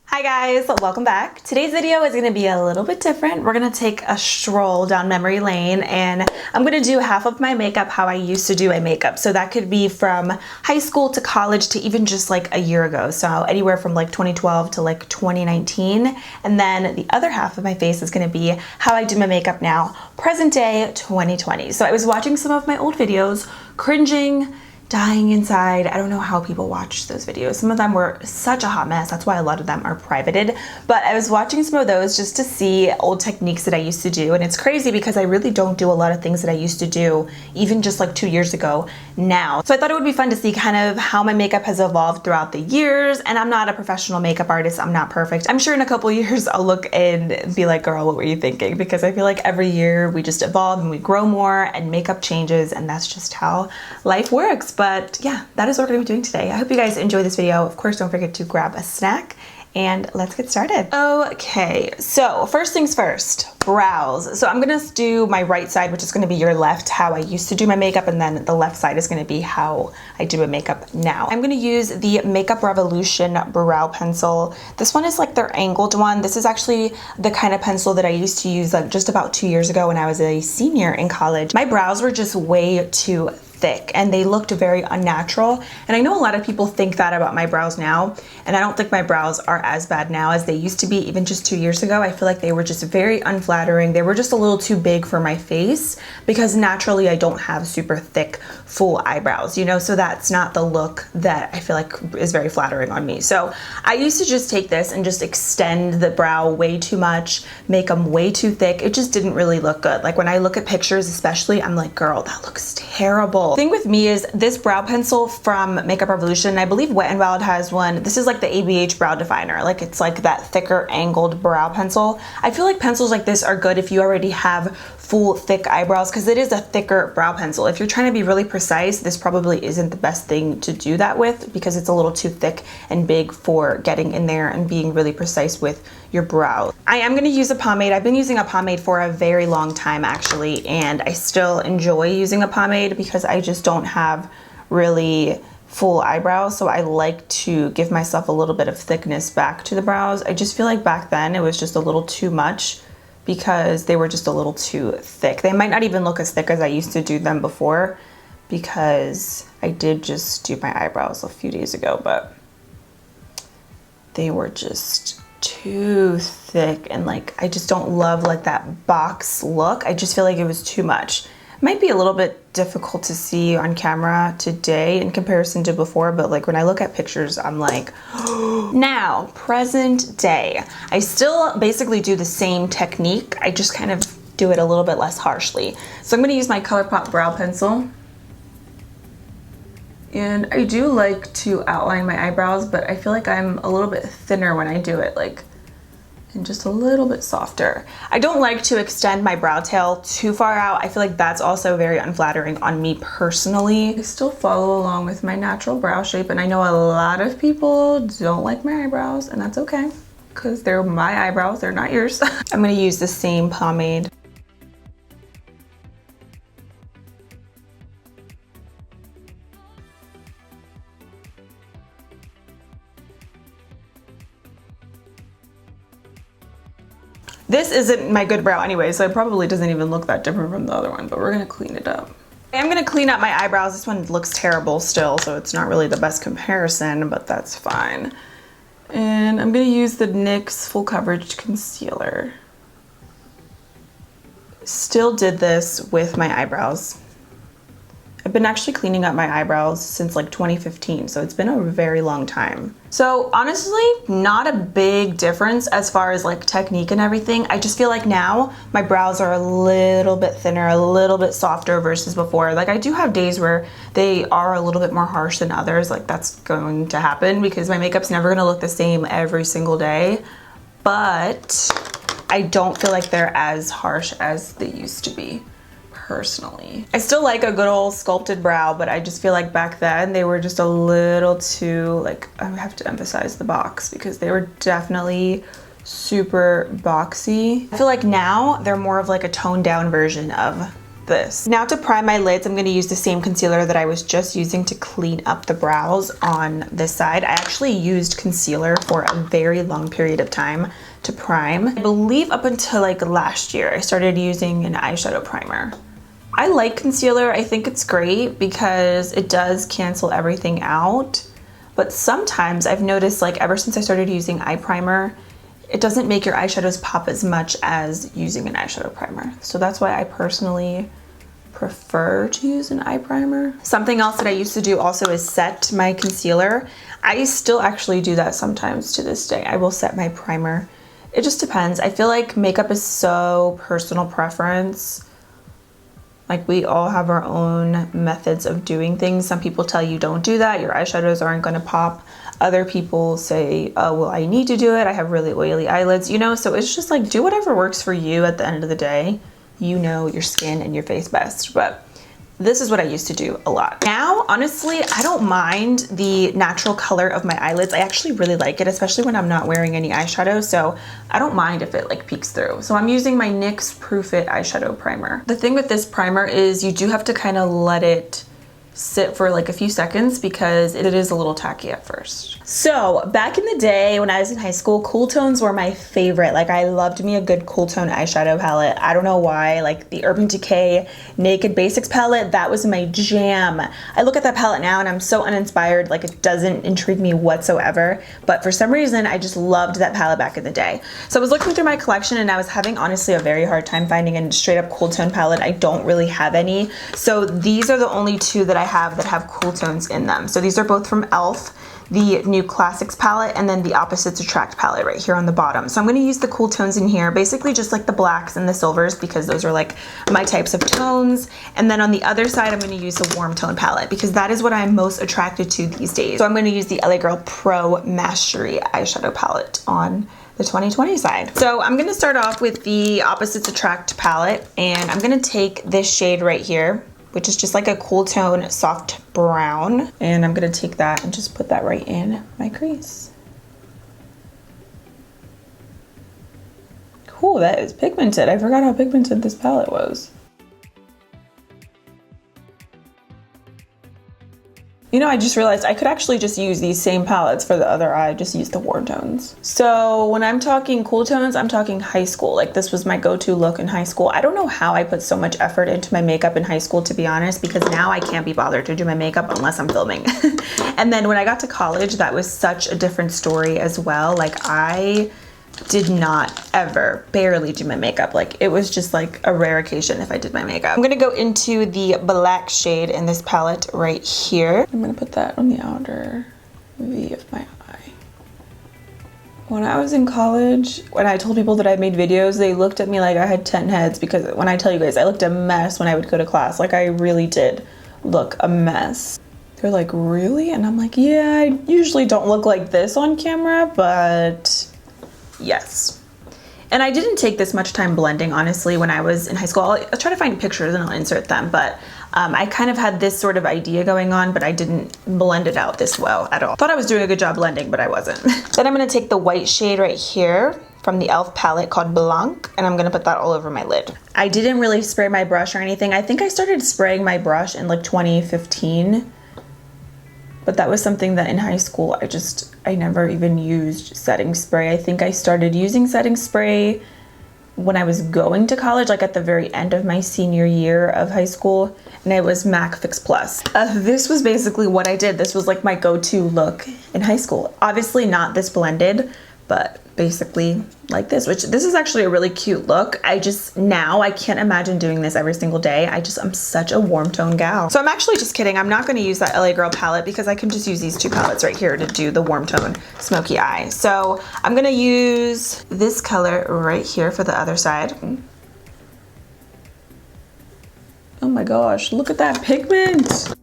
Hi guys, welcome back. Today's video is gonna be a little bit different. We're gonna take a stroll down memory lane and I'm gonna do half of my makeup how I used to do my makeup. So that could be from high school to college to even just like a year ago. So anywhere from like 2012 to like 2019. And then the other half of my face is gonna be how I do my makeup now, present day 2020. So I was watching some of my old videos, cringing, dying inside. I don't know how people watch those videos. Some of them were such a hot mess. That's why a lot of them are privated. But I was watching some of those just to see old techniques that I used to do. And it's crazy because I really don't do a lot of things that I used to do even just like 2 years ago now. So I thought it would be fun to see kind of how my makeup has evolved throughout the years. And I'm not a professional makeup artist. I'm not perfect. I'm sure in a couple years I'll look and be like, girl, what were you thinking? Because I feel like every year we just evolve and we grow more and makeup changes, and that's just how life works. But yeah, that is what we're gonna be doing today. I hope you guys enjoy this video. Of course, don't forget to grab a snack and let's get started. Okay, so first things first, brows. So I'm gonna do my right side, which is gonna be your left, how I used to do my makeup, and then the left side is gonna be how I do my makeup now. I'm gonna use the Makeup Revolution brow pencil. This one is like their angled one. This is actually the kind of pencil that I used to use like just about 2 years ago when I was a senior in college. My brows were just way too thick and they looked very unnatural, and I know a lot of people think that about my brows now, and I don't think my brows are as bad now as they used to be even just 2 years ago. I feel like they were just very unflattering. They were just a little too big for my face because naturally I don't have super thick full eyebrows, you know, so that's not the look that I feel like is very flattering on me. So I used to just take this and just extend the brow way too much, make them way too thick. It just didn't really look good. Like when I look at pictures especially, I'm like, girl, that looks terrible. The thing with me is this brow pencil from Makeup Revolution, I believe Wet n Wild has one. This is like the ABH brow definer. Like it's like that thicker angled brow pencil. I feel like pencils like this are good if you already have full thick eyebrows because it is a thicker brow pencil. If you're trying to be really precise, this probably isn't the best thing to do that with because it's a little too thick and big for getting in there and being really precise with your brow. I am gonna use a pomade. I've been using a pomade for a very long time actually, and I still enjoy using a pomade because I just don't have really full eyebrows, so I like to give myself a little bit of thickness back to the brows. I just feel like back then it was just a little too much because they were just a little too thick. They might not even look as thick as I used to do them before because I did just do my eyebrows a few days ago, but they were just too thick, and like I just don't love like that box look. I just feel like it was too much. It might be a little bit difficult to see on camera today in comparison to before, but like when I look at pictures, I'm like, now, present day. I still basically do the same technique. I just kind of do it a little bit less harshly. So I'm gonna use my ColourPop brow pencil. And I do like to outline my eyebrows, but I feel like I'm a little bit thinner when I do it, like, and just a little bit softer. I don't like to extend my brow tail too far out. I feel like that's also very unflattering on me personally. I still follow along with my natural brow shape, and I know a lot of people don't like my eyebrows, and that's okay, because they're my eyebrows, they're not yours. I'm gonna use the same pomade. This isn't my good brow anyway, so it probably doesn't even look that different from the other one, but we're gonna clean it up. I'm gonna clean up my eyebrows. This one looks terrible still, so it's not really the best comparison, but that's fine. And I'm gonna use the NYX Full Coverage Concealer. Still did this with my eyebrows. I've been actually cleaning up my eyebrows since like 2015, so it's been a very long time. So honestly, not a big difference as far as like technique and everything. I just feel like now my brows are a little bit thinner, a little bit softer versus before. Like I do have days where they are a little bit more harsh than others. Like that's going to happen because my makeup's never gonna look the same every single day. But I don't feel like they're as harsh as they used to be. Personally, I still like a good old sculpted brow, but I just feel like back then they were just a little too, like, I have to emphasize the box because they were definitely super boxy. I feel like now they're more of like a toned down version of this. Now to prime my lids, I'm going to use the same concealer that I was just using to clean up the brows on this side. I actually used concealer for a very long period of time to prime. I believe up until like last year, I started using an eyeshadow primer. I like concealer. I think it's great because it does cancel everything out. But sometimes I've noticed, like ever since I started using eye primer, it doesn't make your eyeshadows pop as much as using an eyeshadow primer. So that's why I personally prefer to use an eye primer. Something else that I used to do also is set my concealer. I still actually do that sometimes to this day. I will set my primer. It just depends. I feel like makeup is so personal preference. Like we all have our own methods of doing things. Some people tell you don't do that, your eyeshadows aren't gonna pop. Other people say, oh, well, I need to do it. I have really oily eyelids, you know? So it's just like, do whatever works for you at the end of the day. You know your skin and your face best, but this is what I used to do a lot. Now, honestly, I don't mind the natural color of my eyelids. I actually really like it, especially when I'm not wearing any eyeshadow. So I don't mind if it like peeks through. So I'm using my NYX Proof It eyeshadow primer. The thing with this primer is you do have to kind of let it sit for like a few seconds because it is a little tacky at first. So back in the day when I was in high school, cool tones were my favorite. Like I loved me a good cool tone eyeshadow palette. I don't know why, like the Urban Decay Naked Basics palette, that was my jam. I look at that palette now and I'm so uninspired, like it doesn't intrigue me whatsoever. But for some reason, I just loved that palette back in the day. So I was looking through my collection and I was having honestly a very hard time finding a straight up cool tone palette. I don't really have any. So these are the only two that I have that have cool tones in them. So these are both from e.l.f., the new Classics palette, and then the Opposites Attract palette right here on the bottom. So I'm gonna use the cool tones in here, basically just like the blacks and the silvers because those are like my types of tones. And then on the other side, I'm gonna use the warm tone palette because that is what I'm most attracted to these days. So I'm gonna use the LA Girl Pro Mastery eyeshadow palette on the 2020 side. So I'm gonna start off with the Opposites Attract palette and I'm gonna take this shade right here, which is just like a cool tone soft brown. And I'm gonna take that and just put that right in my crease. Cool, that is pigmented. I forgot how pigmented this palette was. You know, I just realized I could actually just use these same palettes for the other eye, just use the warm tones. So when I'm talking cool tones, I'm talking high school. Like this was my go-to look in high school. I don't know how I put so much effort into my makeup in high school, to be honest, because now I can't be bothered to do my makeup unless I'm filming. And then when I got to college, that was such a different story as well. Like I did not ever barely do my makeup. Like it was just like a rare occasion if I did my makeup. I'm gonna go into the black shade in this palette right here. I'm gonna put that on the outer V of my eye. When I was in college, when I told people that I made videos, they looked at me like I had 10 heads because when I tell you guys, I looked a mess when I would go to class. Like I really did look a mess. They're like, really? And I'm like, yeah, I usually don't look like this on camera, but yes. And I didn't take this much time blending, honestly, when I was in high school. I'll try to find pictures and I'll insert them, but I kind of had this sort of idea going on, but I didn't blend it out this well at all. Thought I was doing a good job blending, but I wasn't. Then I'm gonna take the white shade right here from the e.l.f. palette called Blanc, and I'm gonna put that all over my lid. I didn't really spray my brush or anything. I think I started spraying my brush in like 2015. But that was something that in high school, I never even used setting spray. I think I started using setting spray when I was going to college, like at the very end of my senior year of high school, and it was MAC Fix Plus. This was basically what I did. This was like my go-to look in high school. Obviously not this blended, but basically like this, which this is actually a really cute look. Now I can't imagine doing this every single day. I'm such a warm tone gal. So I'm actually just kidding. I'm not gonna use that LA Girl palette because I can just use these two palettes right here to do the warm tone smoky eye. So I'm gonna use this color right here for the other side. Oh my gosh, look at that pigment.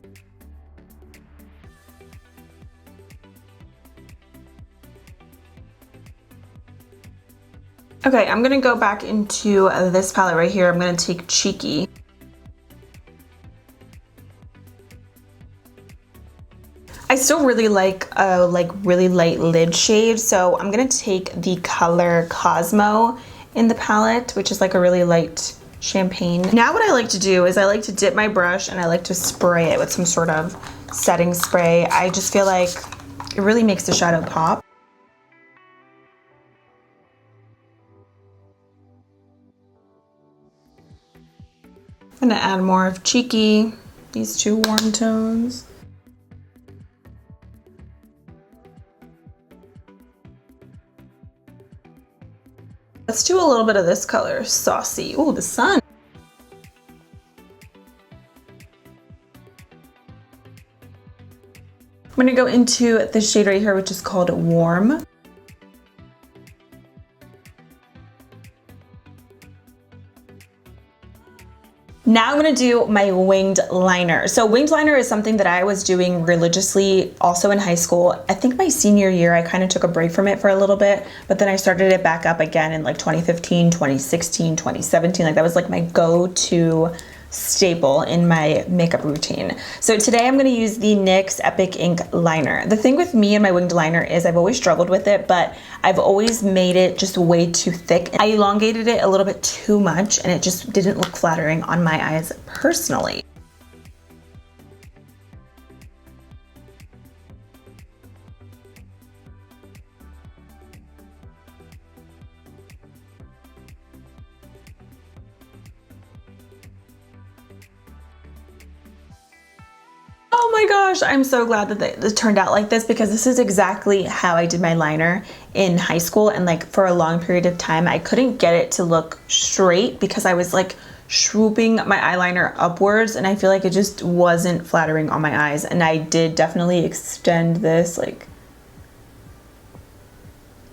Okay, I'm gonna go back into this palette right here. I'm gonna take Cheeky. I still really like a really light lid shade, so I'm gonna take the color Cosmo in the palette, which is like a really light champagne. Now what I like to do is I like to dip my brush and I like to spray it with some sort of setting spray. I just feel like it really makes the shadow pop. I'm gonna add more of Cheeky, these two warm tones. Let's do a little bit of this color, Saucy. Ooh, the sun. I'm gonna go into this shade right here, which is called Warm. Now I'm gonna do my winged liner. So winged liner is something that I was doing religiously also in high school. I think my senior year, I kind of took a break from it for a little bit, but then I started it back up again in like 2015, 2016, 2017. Like that was like my go-to staple in my makeup routine. So today I'm going to use the NYX Epic Ink liner. The thing with me and my winged liner is I've always struggled with it, but I've always made it just way too thick. I elongated it a little bit too much and it just didn't look flattering on my eyes personally. Oh my gosh, I'm so glad that it turned out like this because this is exactly how I did my liner in high school, and like for a long period of time I couldn't get it to look straight because I was like swooping my eyeliner upwards and I feel like it just wasn't flattering on my eyes. And I did definitely extend this like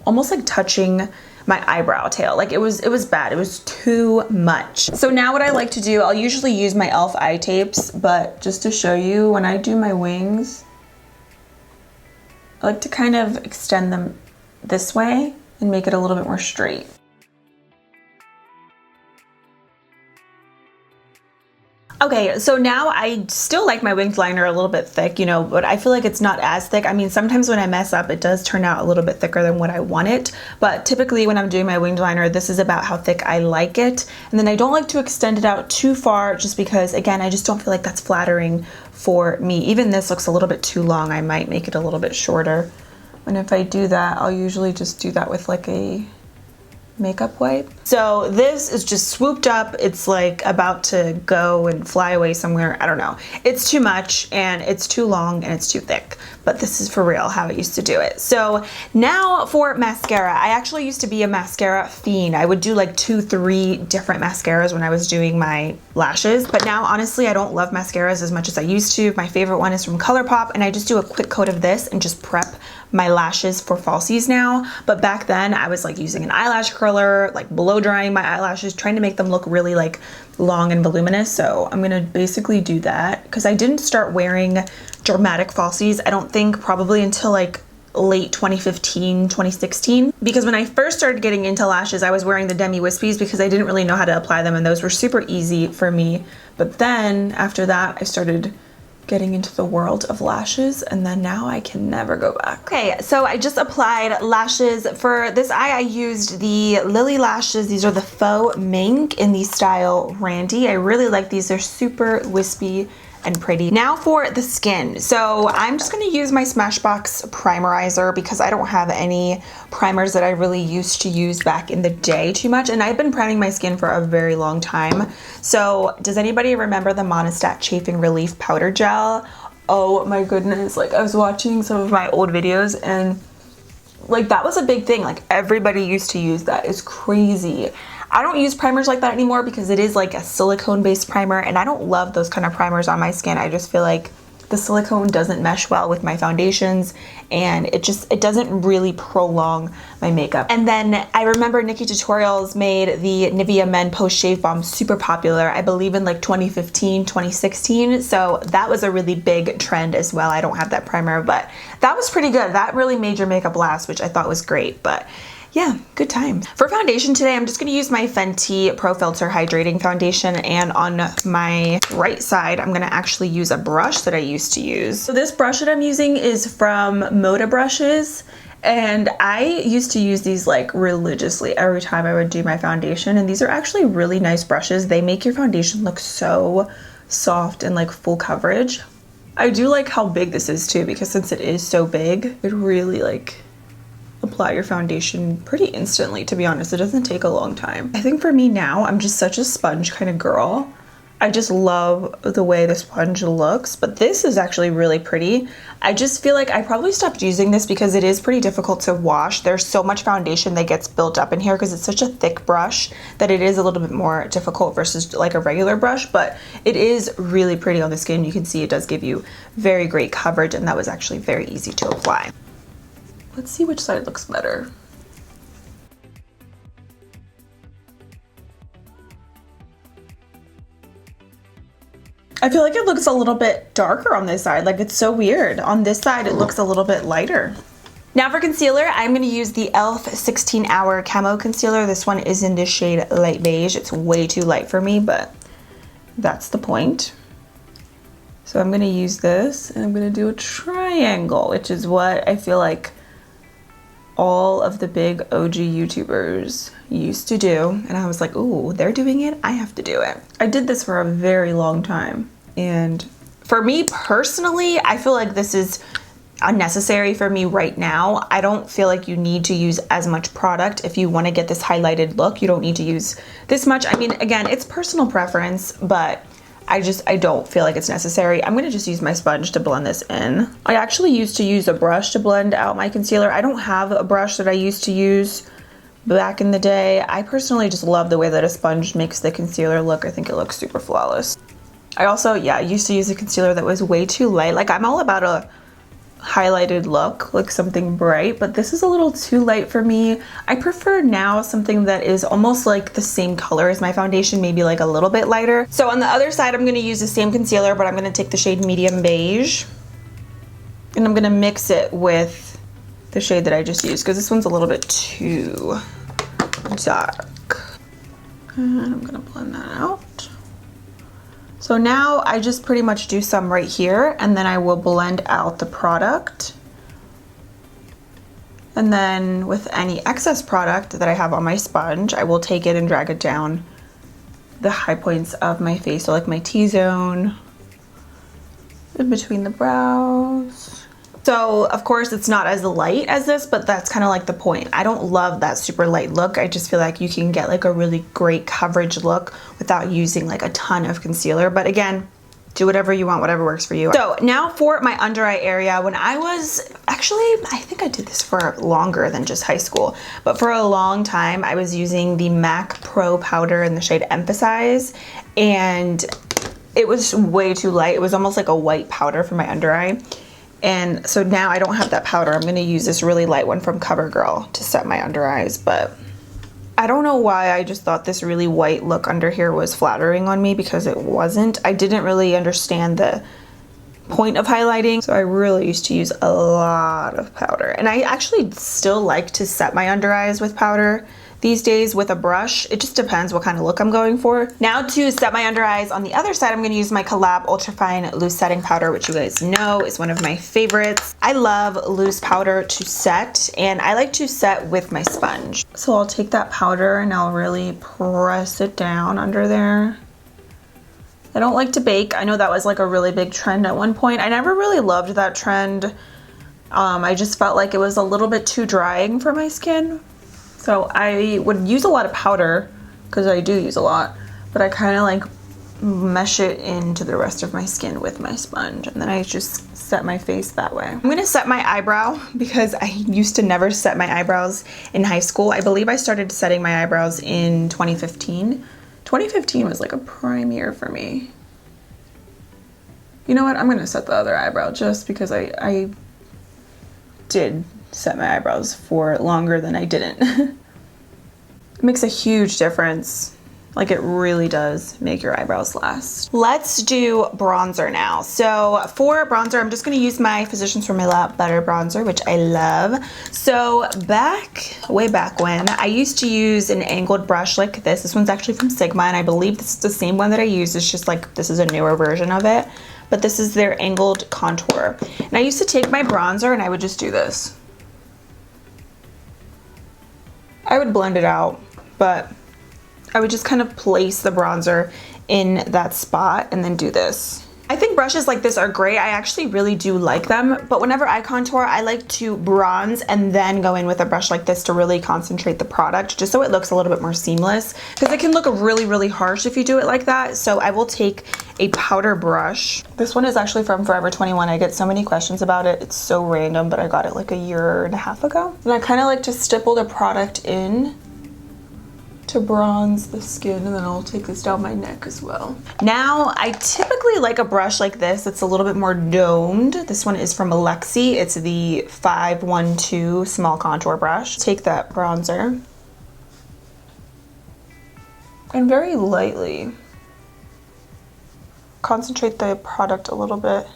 almost like touching my eyebrow tail. Like it was bad. It was too much. So now what I like to do, I'll usually use my e.l.f. eye tapes, but just to show you, when I do my wings, I like to kind of extend them this way and make it a little bit more straight. Okay, so now I still like my winged liner a little bit thick, you know, but I feel like it's not as thick. I mean, sometimes when I mess up, it does turn out a little bit thicker than what I want it. But typically when I'm doing my winged liner, this is about how thick I like it. And then I don't like to extend it out too far just because, again, I just don't feel like that's flattering for me. Even this looks a little bit too long. I might make it a little bit shorter. And if I do that, I'll usually just do that with like a makeup wipe. So this is just swooped up. It's like about to go and fly away somewhere. I don't know. It's too much and it's too long and it's too thick, but this is for real how I used to do it. So now for mascara, I actually used to be a mascara fiend. I would do like 2-3 different mascaras when I was doing my lashes, but now honestly I don't love mascaras as much as I used to. My favorite one is from ColourPop, and I just do a quick coat of this and just prep my lashes for falsies now. But back then I was like using an eyelash curler, like blow drying my eyelashes, trying to make them look really like long and voluminous. So I'm gonna basically do that because I didn't start wearing dramatic falsies, I don't think, probably until like late 2015, 2016. Because when I first started getting into lashes, I was wearing the Demi Wispies because I didn't really know how to apply them and those were super easy for me. But then after that, I started getting into the world of lashes, and then now I can never go back. Okay, so I just applied lashes. For this eye, I used the Lily lashes. These are the faux mink in the style Randy. I really like these. They're super wispy and pretty. Now for the skin. So I'm just gonna use my Smashbox primerizer because I don't have any primers that I really used to use back in the day too much, and I've been priming my skin for a very long time. So does anybody remember the Monistat Chafing Relief Powder Gel? Oh my goodness, like I was watching some of my old videos and like that was a big thing. Like everybody used to use that. It's crazy. I don't use primers like that anymore because it is like a silicone based primer and I don't love those kind of primers on my skin. I just feel like the silicone doesn't mesh well with my foundations and it doesn't really prolong my makeup. And then I remember Nikkie Tutorials made the Nivea Men Post Shave Balm super popular, I believe in like 2015, 2016. So that was a really big trend as well. I don't have that primer, but that was pretty good. That really made your makeup last, which I thought was great. But yeah, good time. For foundation today, I'm just gonna use my Fenty Pro Filter Hydrating Foundation, and on my right side, I'm gonna actually use a brush that I used to use. So this brush that I'm using is from Moda Brushes, And I used to use these like religiously every time I would do my foundation, and these are actually really nice brushes. They make your foundation look so soft and like full coverage. I do like how big this is too, because since it is so big, it really like apply your foundation pretty instantly. To be honest, it doesn't take a long time. I think for me now, I'm just such a sponge kind of girl. I just love the way the sponge looks, but this is actually really pretty. I just feel like I probably stopped using this because it is pretty difficult to wash. There's so much foundation that gets built up in here because it's such a thick brush that it is a little bit more difficult versus like a regular brush, but it is really pretty on the skin. You can see it does give you very great coverage, and that was actually very easy to apply. Let's see which side looks better. I feel like it looks a little bit darker on this side. Like, it's so weird. On this side, it looks a little bit lighter. Now for concealer, I'm going to use the e.l.f. 16 Hour Camo Concealer. This one is in the shade Light Beige. It's way too light for me, but that's the point. So I'm going to use this, and I'm going to do a triangle, which is what I feel like all of the big OG YouTubers used to do, and I was like, ooh, they're doing it, I have to do it. I did this for a very long time, and for me personally, I feel like this is unnecessary for me right now. I don't feel like you need to use as much product if you want to get this highlighted look. You don't need to use this much. I mean, again, it's personal preference, but I don't feel like it's necessary. I'm gonna just use my sponge to blend this in. I actually used to use a brush to blend out my concealer. I don't have a brush that I used to use back in the day. I personally just love the way that a sponge makes the concealer look. I think it looks super flawless. I also, used to use a concealer that was way too light. Like, I'm all about a highlighted look, like something bright, but this is a little too light for me. I prefer now something that is almost like the same color as my foundation, maybe like a little bit lighter. So on the other side, I'm going to use the same concealer, but I'm going to take the shade Medium Beige, and I'm going to mix it with the shade that I just used, because this one's a little bit too dark. And I'm going to blend that out. So now I just pretty much do some right here, and then I will blend out the product. And then with any excess product that I have on my sponge, I will take it and drag it down the high points of my face. So like my T-zone, in between the brows. So of course it's not as light as this, but that's kind of like the point. I don't love that super light look. I just feel like you can get like a really great coverage look without using like a ton of concealer. But again, do whatever you want, whatever works for you. So now for my under eye area, when I was, actually, I think I did this for longer than just high school, but for a long time I was using the MAC Pro powder in the shade Emphasize, and it was way too light. It was almost like a white powder for my under eye. And so now I don't have that powder. I'm going to use this really light one from CoverGirl to set my under eyes, but I don't know why I just thought this really white look under here was flattering on me, because it wasn't. I didn't really understand the point of highlighting, so I really used to use a lot of powder. And I actually still like to set my under eyes with powder these days with a brush. It just depends what kind of look I'm going for. Now to set my under eyes on the other side, I'm going to use my Collab Ultra Fine Loose Setting Powder, which you guys know is one of my favorites. I love loose powder to set, and I like to set with my sponge. So I'll take that powder and I'll really press it down under there. I don't like to bake. I know that was like a really big trend at one point. I never really loved that trend. I just felt like it was a little bit too drying for my skin. So I would use a lot of powder, because I do use a lot, but I kind of like mesh it into the rest of my skin with my sponge, and then I just set my face that way. I'm gonna set my eyebrow, because I used to never set my eyebrows in high school. I believe I started setting my eyebrows in 2015. 2015 was like a prime year for me. You know what? I'm gonna set the other eyebrow just because I did set my eyebrows for longer than I didn't. It makes a huge difference. Like, it really does make your eyebrows last. Let's do bronzer now. So for bronzer, I'm just gonna use my Physicians Formula Butter Bronzer, which I love. So way back when, I used to use an angled brush like this. This one's actually from Sigma, and I believe this is the same one that I use. It's just like, this is a newer version of it, but this is their angled contour. And I used to take my bronzer and I would just do this. I would blend it out, but I would just kind of place the bronzer in that spot and then do this. I think brushes like this are great. I actually really do like them, but whenever I contour, I like to bronze and then go in with a brush like this to really concentrate the product, just so it looks a little bit more seamless, because it can look really, really harsh if you do it like that. So I will take a powder brush. This one is actually from Forever 21. I get so many questions about it. It's so random, but I got it like a year and a half ago. And I kind of like to stipple the product in to bronze the skin, and then I'll take this down my neck as well. Now, I typically like a brush like this. It's a little bit more domed. This one is from Alexi. It's the 512 small contour brush. Take that bronzer and very lightly concentrate the product a little bit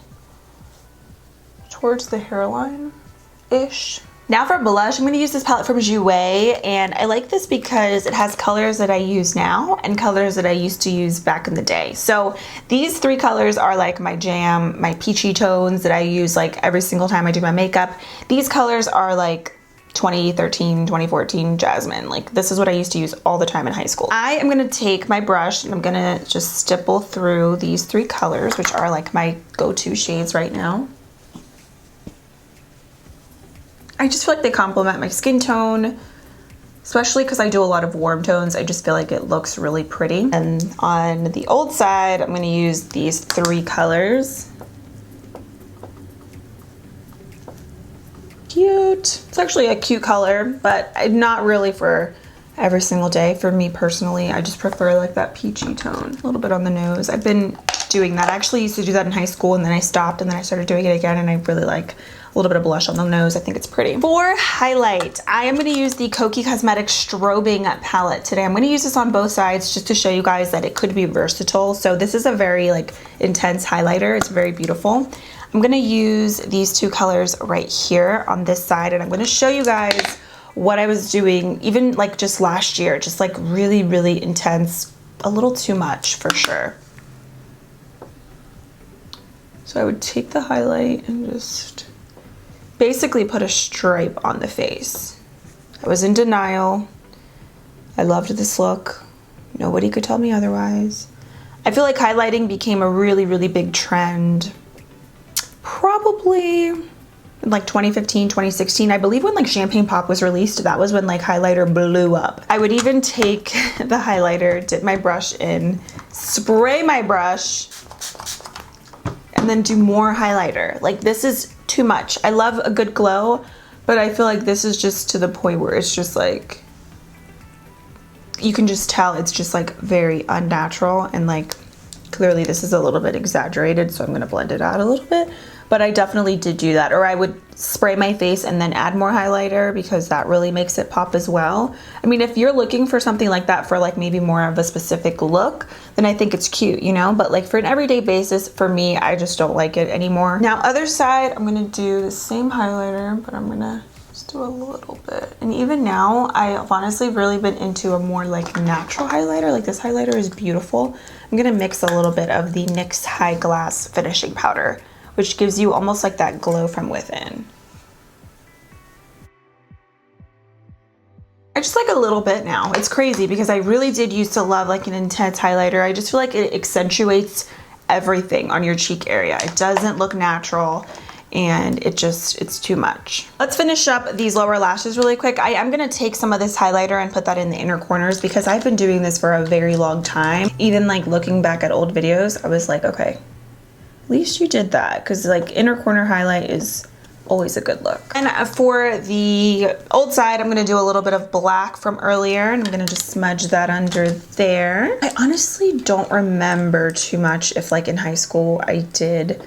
towards the hairline-ish. Now for blush, I'm going to use this palette from Jouer, and I like this because it has colors that I use now and colors that I used to use back in the day. So these three colors are like my jam, my peachy tones that I use like every single time I do my makeup. These colors are like 2013, 2014 Jasmine. Like this is what I used to use all the time in high school. I am going to take my brush and I'm going to just stipple through these three colors, which are like my go-to shades right now. I just feel like they complement my skin tone, especially because I do a lot of warm tones. I just feel like it looks really pretty. And on the old side, I'm going to use these three colors. Cute. It's actually a cute color, but not really for every single day. For me personally, I just prefer like that peachy tone. A little bit on the nose. I've been doing that. I actually used to do that in high school, and then I stopped, and then I started doing it again, and I really like a little bit of blush on the nose. I think it's pretty. For highlight, I am going to use the Kokie Cosmetics Strobing palette today. I'm going to use this on both sides just to show you guys that it could be versatile. So this is a very like intense highlighter. It's very beautiful. I'm going to use these two colors right here on this side, and I'm going to show you guys what I was doing even like just last year, just like really, really intense, a little too much for sure. So I would take the highlight and just basically put a stripe on the face. I was in denial. I loved this look. Nobody could tell me otherwise. I feel like highlighting became a really, really big trend probably in like 2015, 2016. I believe when like Champagne Pop was released, that was when like highlighter blew up. I would even take the highlighter, dip my brush in, spray my brush, and then do more highlighter. Like this is too much. I love a good glow, but I feel like this is just to the point where it's just like, you can just tell it's just like very unnatural, and like clearly this is a little bit exaggerated, so I'm gonna blend it out a little bit. But I definitely did do that. Or I would spray my face and then add more highlighter, because that really makes it pop as well. I mean, if you're looking for something like that for like maybe more of a specific look, then I think it's cute, you know? But like for an everyday basis, for me, I just don't like it anymore. Now, other side, I'm gonna do the same highlighter, but I'm gonna just do a little bit. And even now, I've honestly really been into a more like natural highlighter. Like this highlighter is beautiful. I'm gonna mix a little bit of the NYX High Glass finishing powder, which gives you almost like that glow from within. I just like a little bit now. It's crazy because I really did used to love like an intense highlighter. I just feel like it accentuates everything on your cheek area. It doesn't look natural, and it's too much. Let's finish up these lower lashes really quick. I am gonna take some of this highlighter and put that in the inner corners, because I've been doing this for a very long time. Even like looking back at old videos, I was like, okay, at least you did that, because like inner corner highlight is always a good look. And for the old side, I'm gonna do a little bit of black from earlier, and I'm gonna just smudge that under there. I honestly don't remember too much if like in high school I did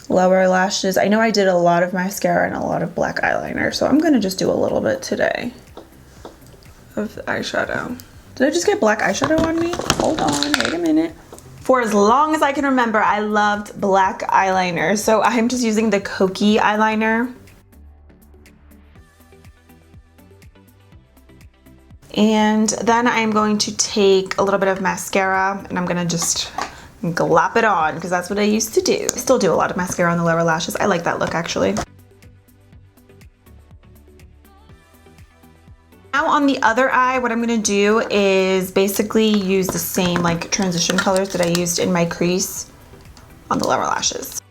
lower lashes. I know I did a lot of mascara and a lot of black eyeliner, so I'm gonna just do a little bit today of eyeshadow. Did I just get black eyeshadow on me? Hold on, wait a minute. For as long as I can remember, I loved black eyeliner, so I'm just using the Kokie eyeliner. And then I'm going to take a little bit of mascara, and I'm gonna just glop it on, because that's what I used to do. I still do a lot of mascara on the lower lashes. I like that look actually. Now on the other eye, what I'm gonna do is basically use the same like transition colors that I used in my crease on the lower lashes.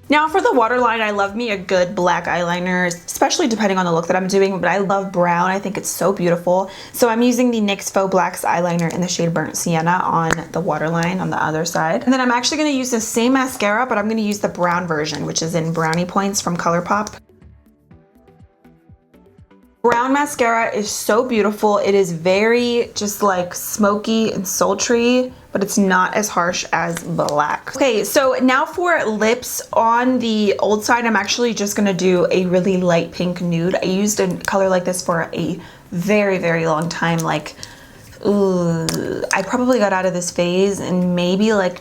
Now for the waterline, I love me a good black eyeliner, especially depending on the look that I'm doing, but I love brown. I think it's so beautiful. So I'm using the NYX Faux Blacks eyeliner in the shade Burnt Sienna on the waterline on the other side. And then I'm actually gonna use the same mascara, but I'm gonna use the brown version, which is in Brownie Points from ColourPop. Brown mascara is so beautiful. It is very just like smoky and sultry, but it's not as harsh as black. Okay, so now for lips. On the old side, I'm actually just gonna do a really light pink nude. I used a color like this for a very, very long time. Like, I probably got out of this phase in maybe like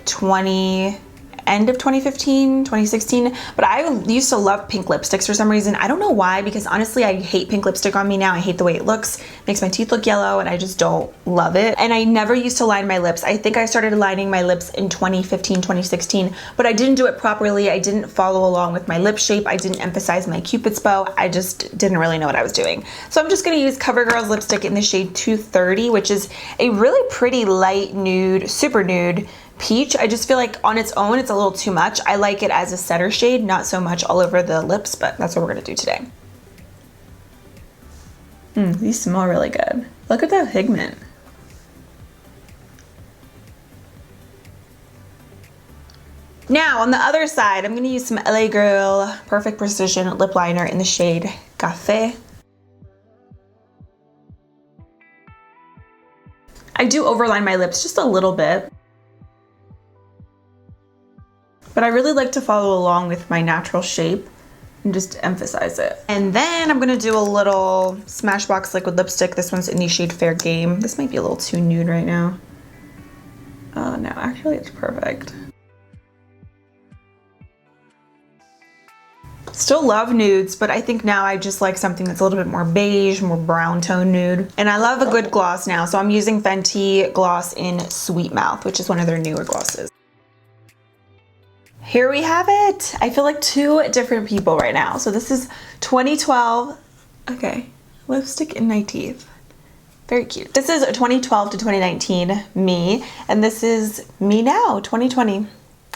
end of 2015, 2016, but I used to love pink lipsticks for some reason. I don't know why, because honestly, I hate pink lipstick on me now. I hate the way it looks. It makes my teeth look yellow and I just don't love it. And I never used to line my lips. I think I started lining my lips in 2015, 2016, but I didn't do it properly. I didn't follow along with my lip shape. I didn't emphasize my Cupid's bow. I just didn't really know what I was doing. So I'm just gonna use CoverGirl's lipstick in the shade 230, which is a really pretty light nude, super nude peach. I just feel like on its own, it's a little too much. I like it as a center shade, not so much all over the lips, but that's what we're gonna do today. These smell really good. Look at that pigment. Now on the other side, I'm gonna use some LA Girl Perfect Precision lip liner in the shade Café. I do overline my lips just a little bit, but I really like to follow along with my natural shape and just emphasize it. And then I'm gonna do a little Smashbox liquid lipstick. This one's in the shade Fair Game. This might be a little too nude right now. Oh no, actually it's perfect. Still love nudes, but I think now I just like something that's a little bit more beige, more brown tone nude. And I love a good gloss now, so I'm using Fenty gloss in Sweet Mouth, which is one of their newer glosses. Here we have it. I feel like two different people right now. So this is 2012. Okay, lipstick in my teeth. Very cute. This is 2012 to 2019 me, and this is me now, 2020.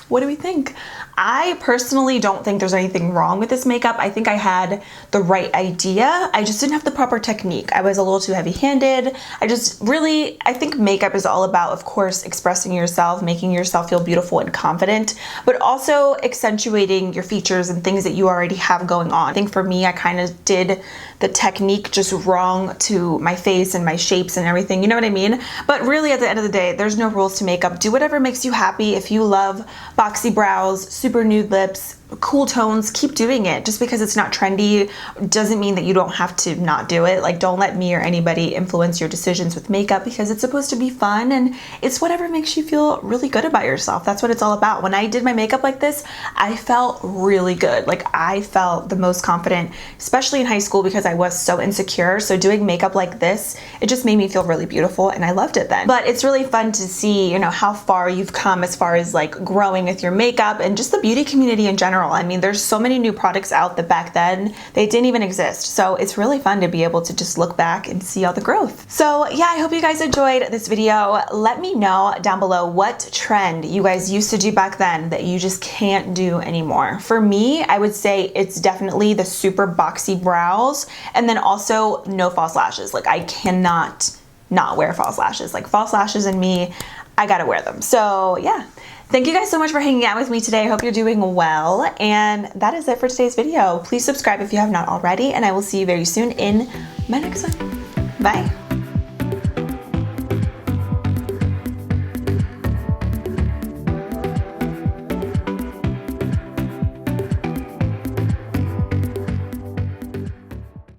What do we think? I personally don't think there's anything wrong with this makeup. I think I had the right idea. I just didn't have the proper technique. I was a little too heavy-handed. I think makeup is all about, of course, expressing yourself, making yourself feel beautiful and confident, but also accentuating your features and things that you already have going on. I think for me, I kind of did the technique just wrong to my face and my shapes and everything, you know what I mean? But really at the end of the day, there's no rules to makeup. Do whatever makes you happy. If you love boxy brows, super nude lips, cool tones, keep doing it. Just because it's not trendy doesn't mean that you don't have to not do it. Like, don't let me or anybody influence your decisions with makeup, because it's supposed to be fun and it's whatever makes you feel really good about yourself. That's what it's all about. When I did my makeup like this, I felt really good. Like, I felt the most confident, especially in high school, because I was so insecure. So doing makeup like this, it just made me feel really beautiful, and I loved it then. But it's really fun to see, you know, how far you've come as far as like growing with your makeup and just the beauty community in general. I mean, there's so many new products out that back then they didn't even exist. So it's really fun to be able to just look back and see all the growth. So yeah, I hope you guys enjoyed this video. Let me know down below what trend you guys used to do back then that you just can't do anymore. For me, I would say it's definitely the super boxy brows, and then also no false lashes. Like, I cannot not wear false lashes. Like, false lashes and me, I gotta wear them. So yeah. Thank you guys so much for hanging out with me today. I hope you're doing well. And that is it for today's video. Please subscribe if you have not already, and I will see you very soon in my next one. Bye.